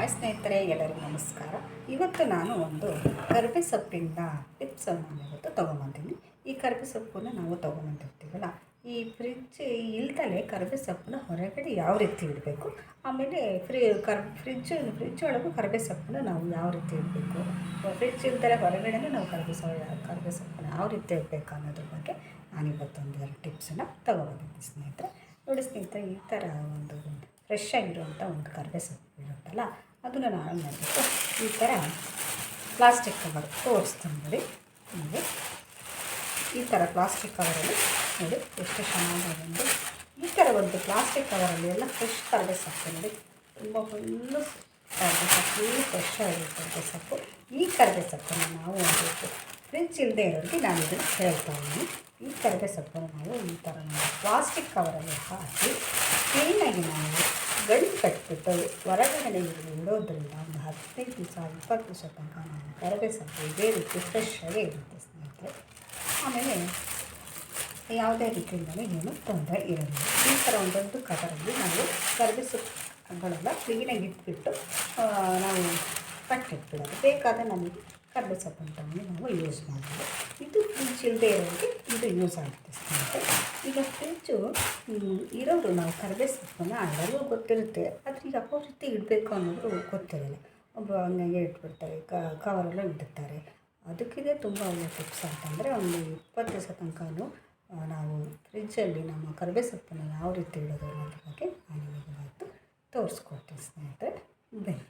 Hi ಸ್ನೇಹಿತರೆ, ಎಲ್ಲರಿಗೂ ನಮಸ್ಕಾರ. ಇವತ್ತು ನಾನು ಒಂದು ಕರಿಬೇ ಸೊಪ್ಪಿಂದ ಟಿಪ್ಸನ್ನು ನಾನು ಇವತ್ತು ತೊಗೊಂಬಂದಿದ್ದೀನಿ. ಈ ಕರಿಬೇ ಸೊಪ್ಪನ್ನು ನಾವು ತೊಗೊಂಬಂದಿರ್ತೀವಲ್ಲ, ಈ ಫ್ರಿಜ್ ಇಲ್ದಲೇ ಕರಿಬೇ ಸೊಪ್ಪನ್ನ ಹೊರಗಡೆ ಯಾವ ರೀತಿ ಇಡಬೇಕು, ಆಮೇಲೆ ಫ್ರಿಜ್ ಒಳಗೂ ಕರಿಬೇ ಸೊಪ್ಪನ್ನು ನಾವು ಯಾವ ರೀತಿ ಇಡಬೇಕು, ಫ್ರಿಜ್ ಇಲ್ದಲೇ ಹೊರಗಡೆನೂ ನಾವು ಕರಿಬೇ ಸೊಪ್ಪನ್ನು ಯಾವ ರೀತಿ ಇಡಬೇಕು ಅನ್ನೋದ್ರ ಬಗ್ಗೆ ನಾನಿವತ್ತೊಂದು 2 ಟಿಪ್ಸನ್ನು ತೊಗೊಬಂದಿದ್ದೀನಿ ಸ್ನೇಹಿತರೆ. ನೋಡಿ ಸ್ನೇಹಿತರೆ, ಈ ಥರ ಒಂದು ಫ್ರೆಶ್ ಆಗಿರುವಂಥ ಒಂದು ಕರಿಬೇ ಸೊಪ್ಪು ಇರುತ್ತಲ್ಲ, ಅದನ್ನು ನಾನು ಮಾಡಿಬಿಟ್ಟು ಈ ಥರ ಪ್ಲಾಸ್ಟಿಕ್ ಕವರ್ ತೋರಿಸ್ತೀನಿ ನೋಡಿ. ನೋಡಿ, ಈ ಥರ ಪ್ಲಾಸ್ಟಿಕ್ ಕವರಲ್ಲಿ ನೋಡಿ ಎಷ್ಟು ಚೆನ್ನಾಗಿದೆ ಅಂದರೆ, ಈ ಥರ ಒಂದು ಪ್ಲಾಸ್ಟಿಕ್ ಕವರಲ್ಲಿ ಎಲ್ಲ ಫ್ರೆಶ್ ಕರಿಬೇ ಸೊಪ್ಪು ನೋಡಿ, ತುಂಬ ಫುಲ್ಲು ಕರಿಬೇ ಸೊಪ್ಪು, ಫ್ರೆಶ್ ಆಗಿರೋ ಕರಿಬೇ ಸೊಪ್ಪು. ಈ ಕರಿಬೇ ಸೊಪ್ಪನ್ನು ನಾವು ಒಂದು ಫ್ರಿಜ್ ಇಲ್ಲದೆ ಇರೋರಿಗೆ ನಾನು ಇದನ್ನು ಹೇಳ್ತಾ ಇದ್ದೀನಿ. ಈ ಕರಿಬೇ ಸೊಪ್ಪನ್ನು ನಾವು ಈ ಥರ ಒಂದು ಪ್ಲಾಸ್ಟಿಕ್ ಕವರಲ್ಲಿ ಹಾಕಿ ಕ್ಲೀನಾಗಿ ನಾವು ಗಂಟು ಕಟ್ಟಿಬಿಟ್ಟು ಹೊರಗಡೆ ಇಡೋದ್ರಿಂದ ಒಂದು 15 ದಿವಸ 20 ದಿವಸ ತನಕ ನಾವು ಕರಿಬೇ ಸೊಪ್ಪು ಇದೇ ರೀತಿ ಫ್ರೆಶ್ ಆಗಿ ಇರುತ್ತೆ ಸ್ನೇಹಿತರೆ. ಆಮೇಲೆ ಯಾವುದೇ ರೀತಿಯಿಂದಲೂ ಏನು ತೊಂದರೆ ಇರೋದಿಲ್ಲ. ಈ ಥರ ಒಂದೊಂದು ಕವರಲ್ಲಿ ನಾವು ಕರಿಬೇ ಸೊಪ್ಪುಗಳೆಲ್ಲ ಕ್ಲೀನಾಗಿ ಇಟ್ಬಿಟ್ಟು ನಾವು ಕಟ್ಟಿಟ್ಬಿಡೋದು. ಬೇಕಾದ ನಮಗೆ ಕರಿಬೇ ಸೊಪ್ಪನ್ನು ತಗೊಂಡು ನಾವು ಯೂಸ್ ಮಾಡ್ಬೋದು. ಇದು ಫ್ರಿಜ್ ಇಲ್ಲದೆ ಇರೋರಿಗೆ ಇದು ಯೂಸ್ ಆಗುತ್ತೆ ಸ್ನೇಹಿತರೆ. ಈಗ ಫ್ರಿಜ್ಜು ಇರೋರು ನಾವು ಕರಿಬೇ ಸೊಪ್ಪನ್ನು ಎಲ್ಲರಿಗೂ ಗೊತ್ತಿರುತ್ತೆ, ಆದರೆ ಈಗ ಯಾವ ರೀತಿ ಇಡಬೇಕು ಅನ್ನೋದು ಗೊತ್ತಿರಲ್ಲ. ಒಬ್ಬರು ಹಂಗೆ ಇಟ್ಬಿಡ್ತಾರೆ, ಕವರೆಲ್ಲ ಇಡುತ್ತಾರೆ. ಅದಕ್ಕಿದೆ ತುಂಬ ಒಳ್ಳೆಯ ಟಿಪ್ಸ್ ಅಂತಂದರೆ, ಒಂದು 20 ದಿವಸ ತನಕನೂ ನಾವು ಫ್ರಿಜ್ಜಲ್ಲಿ ನಮ್ಮ ಕರಿಬೇ ಸೊಪ್ಪನ್ನು ಯಾವ ರೀತಿ ಇಡೋದು ಅನ್ನೋದ್ರ ಬಗ್ಗೆ ನಾನು ನಿಮಗೆ ಇವತ್ತು ತೋರಿಸ್ಕೊಡ್ತೀನಿ ಸ್ನೇಹಿತರೆ. ಬನ್ನಿ.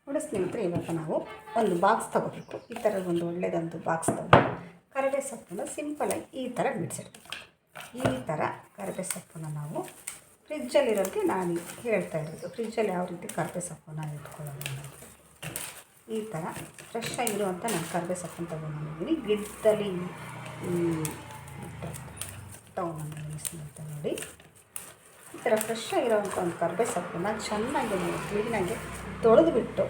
ನೋಡಿ ಸ್ನೇಹಿತರೆ, ಇವಾಗ ನಾವು ಒಂದು ಬಾಕ್ಸ್ ತೊಗೋಬೇಕು. ಈ ಥರ ಒಂದು ಒಳ್ಳೆಯದೊಂದು ಬಾಕ್ಸ್ ತೊಗೊಂಡು ಕರಿಬೇ ಸೊಪ್ಪನ್ನು ಸಿಂಪಲಾಗಿ ಈ ಥರ ಬಿಡಿಸಿಡ್ಬೇಕು. ಈ ಥರ ಕರಿಬೇ ಸೊಪ್ಪನ್ನು ನಾವು ಫ್ರಿಜ್ಜಲ್ಲಿರೋಕ್ಕೆ ನಾನು ಹೇಳ್ತಾ ಇರೋದು, ಫ್ರಿಜ್ಜಲ್ಲಿ ಯಾವ ರೀತಿ ಕರಿಬೇ ಸೊಪ್ಪನ್ನು ಇಟ್ಕೊಳ್ಳೋದು ಅನ್ನೋದು. ಈ ಥರ ಫ್ರೆಶ್ ಆಗಿರುವಂಥ ನಾನು ಕರಿಬೇ ಸೊಪ್ಪನ್ನು ತೊಗೊಂಡಿದ್ದೀನಿ. ಗಿಡದಲ್ಲಿ ತೊಗೊಂಡಿದ್ದೀನಿ ಸ್ನೇಹಿತರೆ. ನೋಡಿ, ಈ ಥರ ಫ್ರೆಶ್ ಆಗಿರೋವಂಥ ಒಂದು ಕರಿಬೇ ಸೊಪ್ಪನ್ನು ಚೆನ್ನಾಗಿ ಕ್ಲೀನಾಗಿ ತೊಳೆದುಬಿಟ್ಟು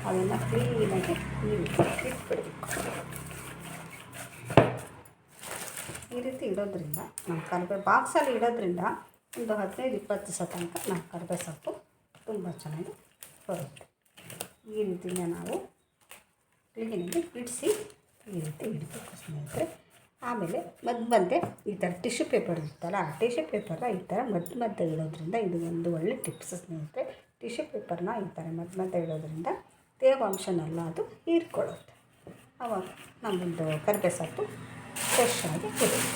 ಅದನ್ನು ಕ್ಲೀನಾಗಿ ಇಟ್ಬಿಡಬೇಕು. ಈ ರೀತಿ ಇಡೋದ್ರಿಂದ ನಮ್ಮ ಕರಿಬೇ ಬಾಕ್ಸಲ್ಲಿ ಇಡೋದ್ರಿಂದ ಒಂದು 15-20 ದಿವಸ ತನಕ ನಮ್ಮ ಕರಿಬೇ ಸೊಪ್ಪು ತುಂಬ ಚೆನ್ನಾಗಿ ಬರುತ್ತೆ. ಈ ರೀತಿಯ ನಾವು ಕ್ಲೀನಾಗಿ ಬಿಡಿಸಿ ಈ ರೀತಿ ಇಡಬೇಕು ಸ್ನೇಹಿತರೆ. ಆಮೇಲೆ ಮಧ್ಯೆ ಈ ಥರ ಟಿಶ್ಯೂ ಪೇಪರ್ ಇರುತ್ತಲ್ಲ, ಆ ಟಿಶ್ಯೂ ಪೇಪರ್ನ ಈ ಥರ ಮಧ್ಯೆ ಇಡೋದ್ರಿಂದ ಇದು ಒಂದು ಒಳ್ಳೆ ಟಿಪ್ಸ್ ಸ್ನೇಹಿತರೆ. ಟಿಶ್ಯೂ ಪೇಪರ್ನ ಈ ಥರ ಮಧ್ಯೆ ಇಡೋದ್ರಿಂದ ತೇವಾಂಶನೆಲ್ಲ ಅದು ಹೀರ್ಕೊಳ್ಳುತ್ತೆ. ಆವಾಗ ನಮ್ಮದು ಕರಿಬೇ ಸೊಪ್ಪು ಫ್ರೆಶ್ ಆಗಿ ಇರುತ್ತೆ.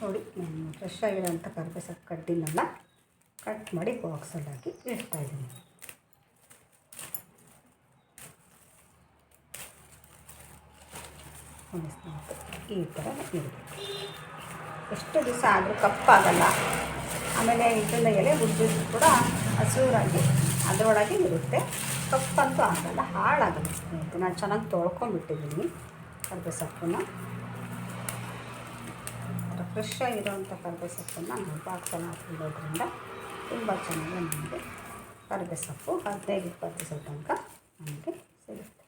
ನೋಡಿ, ನಾನು ಫ್ರೆಶ್ ಆಗಿರೋಂಥ ಕರಿಬೇ ಸೊಪ್ಪು ಕಡ್ಡಿನೆಲ್ಲ ಕಟ್ ಮಾಡಿ ಬಾಕ್ಸಲ್ಲಿ ಹಾಕಿ ಇಡ್ತಾಯಿದ್ದೀನಿ. ಈ ಥರ ಇಡಬೇಕು. ಎಷ್ಟು ದಿವಸ ಆದರೂ ಕಪ್ಪಾಗಲ್ಲ. ಆಮೇಲೆ ಇದನ್ನು ಎಲೆ ಉಜ್ಜಿದ್ರು ಕೂಡ ಹಸಿರಾಗಿ ಅದರೊಳಗೆ ಇರುತ್ತೆ, ಕಪ್ಪಂತೂ ಆಗಲ್ಲ, ಹಾಳಾಗಲ್ಲ ಸ್ನೇಹಿತರೆ. ನಾನು ಚೆನ್ನಾಗಿ ತೊಳ್ಕೊಂಡ್ಬಿಟ್ಟಿದ್ದೀನಿ ಕರಿಬೇ ಸೊಪ್ಪನ್ನು. ಫ್ರೆಶ್ ಆಗಿರೋವಂಥ ಕರಿಬೇ ಸೊಪ್ಪನ್ನು ನಾವು ಬಾಕ್ಸಲ್ಲಿ ಹಾಕಿಡೋದ್ರಿಂದ ತುಂಬ ಚೆನ್ನಾಗಿ ನಮಗೆ ಕರಿಬೇ ಸೊಪ್ಪು 15-20 ದಿವಸ ತನಕ ನಮಗೆ ಸಿಗುತ್ತೆ.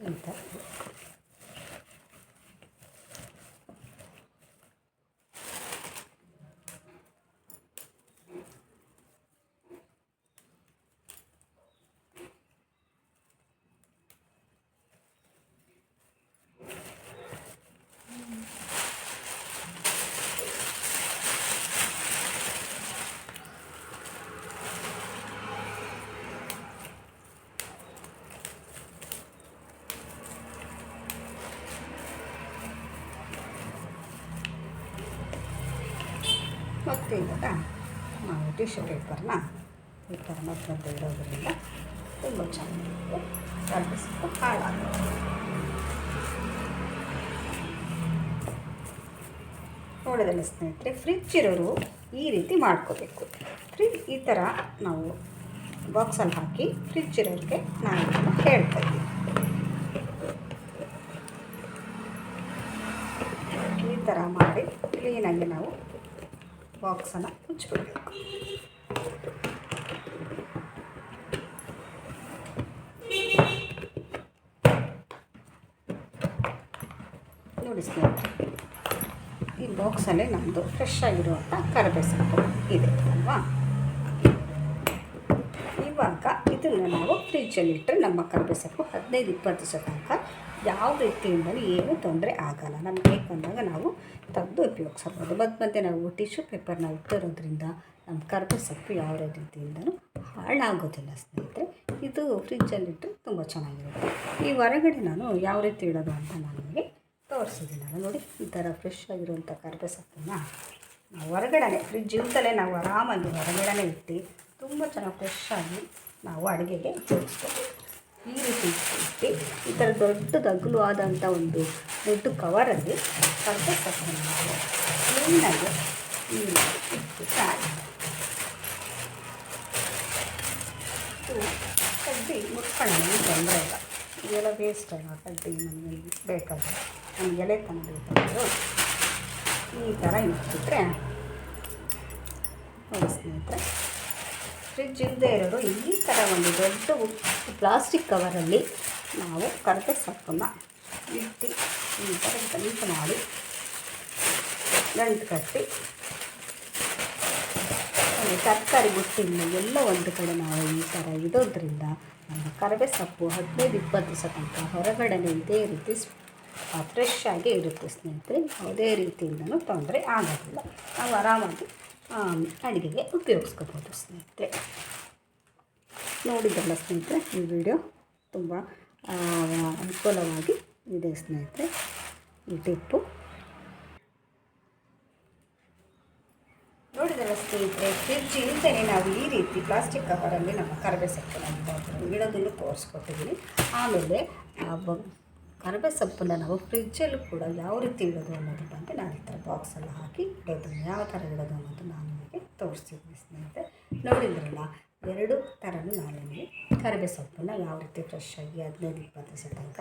ಈ ಥರ ಮತ್ತು ಇವಾಗ ನಾವು ಟಿಶ್ಯೂ ಪೇಪರ್ನ ಈ ಥರ ಮಧ್ಯೆ ಇಡೋದ್ರಿಂದ ತುಂಬ ಚೆನ್ನಾಗಿರುತ್ತೆ. ಕರಿಬೇ ಸೊಪ್ಪು ಹಾಳಾಗುತ್ತೆ. ನೋಡೋದಲ್ಲ ಸ್ನೇಹಿತರೆ, ಫ್ರಿಜ್ ಇರೋರು ಈ ರೀತಿ ಮಾಡ್ಕೋಬೇಕು. ಈ ಥರ ನಾವು ಬಾಕ್ಸಲ್ಲಿ ಹಾಕಿ ಫ್ರಿಜ್ ಇರೋರಿಗೆ ನಾನು ಹೇಳ್ತಾ ಇದ್ದೀನಿ. ಈ ಥರ ಮಾಡಿ ಕ್ಲೀನಾಗಿ ನಾವು ಬಾಕ್ಸನ್ನು ಮುಚ್ಚಿಬಿಡಬೇಕು. ನೋಡಿ ಸ್ನೇಹಿತರೆ, ಈ ಬಾಕ್ಸಲ್ಲೇ ನಮ್ಮದು ಫ್ರೆಶ್ ಆಗಿರುವಂಥ ಕರಿಬೇವು ಸೊಪ್ಪು ಇದೆ ಅಲ್ವಾ. ಇವಾಗ ಇದನ್ನು ನಾವು ಫ್ರಿಜ್ಜಲ್ಲಿ ಇಟ್ಟರೆ ನಮ್ಮ ಕರಿಬೇವು ಸೊಪ್ಪು 15-20 ದಿವಸ ತನಕ ಯಾವ ರೀತಿಯಿಂದಲೂ ಏನೂ ತೊಂದರೆ ಆಗೋಲ್ಲ. ನಮ್ಗೆ ಬೇಕು ಅಂದಾಗ ನಾವು ತೆಗೆದು ಉಪಯೋಗಿಸ್ಬೋದು. ಮಧ್ಯೆ ನಾವು ಟಿಶ್ಯೂ ಪೇಪರ್ನ ಇಟ್ಟಿರೋದ್ರಿಂದ ನಮ್ಮ ಕರಿಬೇವು ಸೊಪ್ಪು ಯಾವ ರೀತಿಯಿಂದಲೂ ಹಾಳಾಗೋದಿಲ್ಲ ಸ್ನೇಹಿತರೆ. ಇದು ಫ್ರಿಜ್ಜಲ್ಲಿಟ್ಟರೆ ತುಂಬ ಚೆನ್ನಾಗಿರುತ್ತೆ. ಈ ಹೊರಗಡೆ ನಾನು ಯಾವ ರೀತಿ ಇಡೋದು ಅಂತ ನಾನು ನಿಮಗೆ ತೋರಿಸಿದ್ದೀನಲ್ಲ ನೋಡಿ. ಈ ಥರ ಫ್ರೆಶ್ ಆಗಿರುವಂಥ ಕರಿಬೇವು ಸೊಪ್ಪನ್ನು ನಾವು ಹೊರಗಡೆ ಫ್ರಿಜ್ ಇರ್ತಲೇ ನಾವು ಆರಾಮಾಗಿ ಹೊರಗಡೆ ಇಟ್ಟು ತುಂಬ ಚೆನ್ನಾಗಿ ಫ್ರೆಶ್ ಆಗಿ ನಾವು ಅಡುಗೆಗೆ ಉಪಯೋಗಿಸ್ಬೋದು. ಈ ರೀತಿ ಇಟ್ಟು ಈ ಥರ ದೊಡ್ಡ ಅಗಲು ಆದಂಥ ಒಂದು ದೊಡ್ಡ ಕವರಲ್ಲಿ ಕರಿಬೇವು ಸೊಪ್ಪನ್ನು ನಾವು ಕ್ಲೀನಾಗಿ ಇಟ್ಬಿಟ್ಟು ಕಡ್ಡಿ ಮುಟ್ಕೊಳ್ಳೋಣ, ತೊಂದರೆ ಇಲ್ಲ. ಇದೆಲ್ಲ ವೇಸ್ಟ್ ಅಲ್ಲ, ಕಡ್ಡಿ ನಮಗೆ ಬೇಕಾದ್ರೆ ನಮಗೆ ಎಲೆ ತಂದು ಈ ಥರ ಇಟ್ಬಿಟ್ರೆ ನೋಡಿ ಸ್ನೇಹಿತರೆ, ಫ್ರಿಜ್ ಇಲ್ಲದೆ ಇರೋರು ಈ ಥರ ಒಂದು ದೊಡ್ಡ ಪ್ಲಾಸ್ಟಿಕ್ ಕವರಲ್ಲಿ ನಾವು ಕರಿಬೇವು ಸೊಪ್ಪನ್ನು ಇಟ್ಟು ಈ ಥರ ಗಂಟು ಮಾಡಿ ಗಂಟು ಕಟ್ಟಿ ತರಕಾರಿ ಬುಟ್ಟಿನ ಎಲ್ಲ ಒಂದು ಕಡೆ ನಾವು ಈ ಥರ ಇಡೋದ್ರಿಂದ ನಮ್ಮ ಕರಿಬೇವು ಸೊಪ್ಪು 15-20 ದಿವಸ ತನಕ ಹೊರಗಡೆ ಇದೇ ರೀತಿ ಫ್ರೆಶ್ ಆಗಿ ಇರುತ್ತೆ ಸ್ನೇಹಿತರೆ. ಯಾವುದೇ ರೀತಿಯಿಂದಲೂ ತೊಂದರೆ ಆಗೋದಿಲ್ಲ. ನಾವು ಆರಾಮಾಗಿ ಅಡುಗೆಗೆ ಉಪಯೋಗಿಸ್ಕೋಬೋದು ಸ್ನೇಹಿತರೆ. ನೋಡಿದ್ರಲ್ಲ ಸ್ನೇಹಿತರೆ, ಈ ವಿಡಿಯೋ ತುಂಬ ಅನುಕೂಲವಾಗಿ ಇದೆ ಸ್ನೇಹಿತರೆ. ಈ ಟಿಪ್ಪು ನೋಡಿದ್ರಲ್ಲ ಸ್ನೇಹಿತರೆ, ಫ್ರಿಜ್ ಇಲ್ಲದೇ ನಾವು ಈ ರೀತಿ ಪ್ಲಾಸ್ಟಿಕ್ ಕವರಲ್ಲಿ ನಮ್ಮ ಕರಿಬೇವು ಸೊಪ್ಪನ್ನು ಇಡೋದನ್ನು ತೋರಿಸ್ಕೊಟ್ಟಿದ್ದೀನಿ. ಆಮೇಲೆ ಕರಿಬೇವು ಸೊಪ್ಪನ್ನು ನಾವು ಫ್ರಿಜ್ಜಲ್ಲೂ ಕೂಡ ಯಾವ ರೀತಿ ಇಡೋದು ಅನ್ನೋದ್ರ ಬಗ್ಗೆ ನಾನು ಈ ಥರ ಬಾಕ್ಸಲ್ಲಿ ಹಾಕಿ ಇಡೋದನ್ನು ಯಾವ ಥರ ಇಡೋದು ಅನ್ನೋದು ನಾನು ನಿಮಗೆ ತೋರಿಸ್ತಿದ್ದೀನಿ ಸ್ನೇಹಿತರೆ. ನೋಡಿದ್ರಲ್ಲ, 2 ಥರನೂ ನಾನು ನಿಮಗೆ ಕರಿಬೇವು ಸೊಪ್ಪನ್ನು ಯಾವ ರೀತಿ ಫ್ರೆಶ್ ಆಗಿ 15-20 ದಿವಸ ತನಕ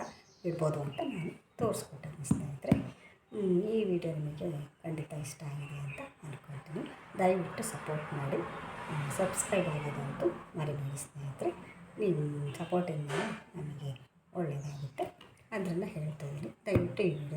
ಇಡ್ಬೋದು ಅಂತ ನಾನು ತೋರಿಸ್ಕೊಟ್ಟಿದ್ದೀನಿ ಸ್ನೇಹಿತರೆ. ಈ ವಿಡಿಯೋ ನಿಮಗೆ ಖಂಡಿತ ಇಷ್ಟ ಆಗಿದೆ ಅಂತ ಅಂದ್ಕೊಳ್ತೀನಿ. ದಯವಿಟ್ಟು ಸಪೋರ್ಟ್ ಮಾಡಿ, ಸಬ್ಸ್ಕ್ರೈಬ್ ಆಗೋದಂತೂ ಮರಿಬೇಡಿ ಸ್ನೇಹಿತರೆ. ನಿಮ್ಮ ಸಪೋರ್ಟಿಂದ ನಮಗೆ ಒಳ್ಳೆಯದಾಗುತ್ತೆ, ಅದನ್ನು ಹೇಳ್ತಾಯಿದ್ದೀನಿ. ದಯವಿಟ್ಟು ಈ ವಿಡಿಯೋ